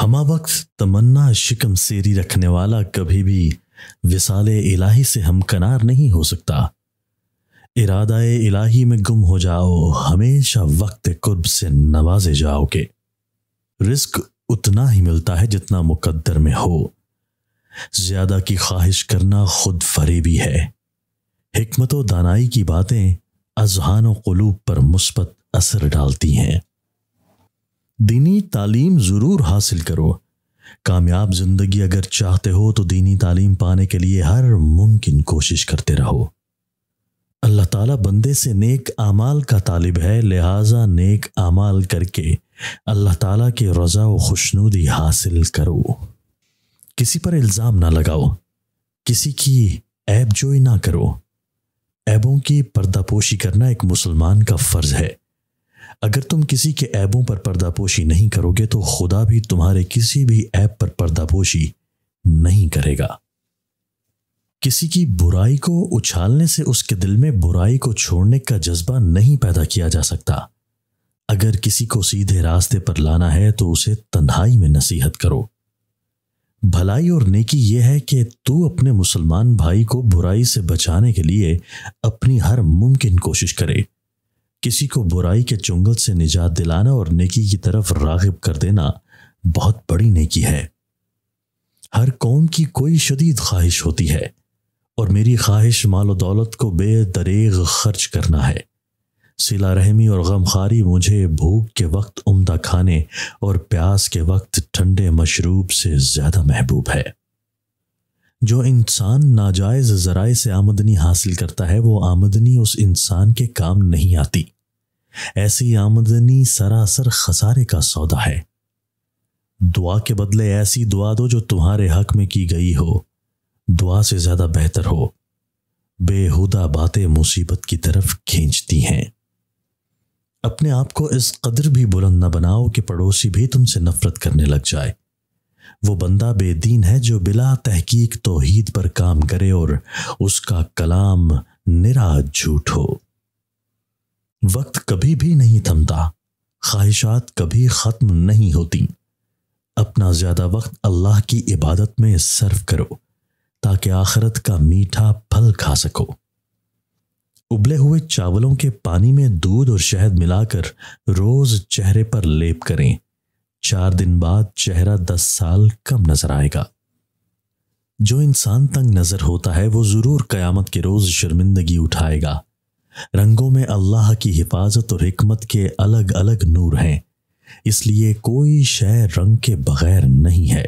ہما وقت تمنا شکم سیری رکھنے والا کبھی بھی وصال الہی سے ہمکنار نہیں ہو سکتا۔ ارادہ الہی میں گم ہو جاؤ، ہمیشہ وقت قرب سے نوازے جاؤ گے۔ رزق اتنا ہی ملتا ہے جتنا مقدر میں ہو، زیادہ کی خواہش کرنا خود فریبی ہے۔ حکمت و دانائی کی باتیں اذہان و قلوب پر مثبت اثر ڈالتی ہیں۔ دینی تعلیم ضرور حاصل کرو۔ کامیاب زندگی اگر چاہتے ہو تو دینی تعلیم پانے کے لیے ہر ممکن کوشش کرتے رہو۔ اللہ تعالیٰ بندے سے نیک اعمال کا طالب ہے، لہٰذا نیک اعمال کر کے اللہ تعالیٰ کی رضا و خوشنودی حاصل کرو۔ کسی پر الزام نہ لگاؤ، کسی کی عیب جوئی نہ کرو۔ عیبوں کی پردہ پوشی کرنا ایک مسلمان کا فرض ہے۔ اگر تم کسی کے عیبوں پر پردہ پوشی نہیں کرو گے تو خدا بھی تمہارے کسی بھی عیب پر پردہ پوشی نہیں کرے گا۔ کسی کی برائی کو اچھالنے سے اس کے دل میں برائی کو چھوڑنے کا جذبہ نہیں پیدا کیا جا سکتا۔ اگر کسی کو سیدھے راستے پر لانا ہے تو اسے تنہائی میں نصیحت کرو۔ بھلائی اور نیکی یہ ہے کہ تو اپنے مسلمان بھائی کو برائی سے بچانے کے لیے اپنی ہر ممکن کوشش کرے۔ کسی کو برائی کے چنگل سے نجات دلانا اور نیکی کی طرف راغب کر دینا بہت بڑی نیکی ہے۔ ہر قوم کی کوئی شدید خواہش ہوتی ہے، اور میری خواہش مال و دولت کو بے دریغ خرچ کرنا ہے۔ صلہ رحمی اور غمخواری مجھے بھوک کے وقت عمدہ کھانے اور پیاس کے وقت ٹھنڈے مشروب سے زیادہ محبوب ہے۔ جو انسان ناجائز ذرائع سے آمدنی حاصل کرتا ہے وہ آمدنی اس انسان کے کام نہیں آتی۔ ایسی آمدنی سراسر خسارے کا سودا ہے۔ دعا کے بدلے ایسی دعا دو جو تمہارے حق میں کی گئی ہو، دعا سے زیادہ بہتر ہو۔ بےہودہ باتیں مصیبت کی طرف کھینچتی ہیں۔ اپنے آپ کو اس قدر بھی بلند نہ بناؤ کہ پڑوسی بھی تم سے نفرت کرنے لگ جائے۔ وہ بندہ بے دین ہے جو بلا تحقیق توحید پر کام کرے اور اس کا کلام نرا جھوٹ ہو۔ وقت کبھی بھی نہیں تھمتا، خواہشات کبھی ختم نہیں ہوتی۔ اپنا زیادہ وقت اللہ کی عبادت میں صرف کرو تاکہ آخرت کا میٹھا پھل کھا سکو۔ ابلے ہوئے چاولوں کے پانی میں دودھ اور شہد ملا کر روز چہرے پر لیپ کریں، 4 دن بعد چہرہ 10 سال کم نظر آئے گا۔ جو انسان تنگ نظر ہوتا ہے وہ ضرور قیامت کے روز شرمندگی اٹھائے گا۔ رنگوں میں اللہ کی حفاظت اور حکمت کے الگ الگ نور ہیں، اس لیے کوئی شے رنگ کے بغیر نہیں ہے۔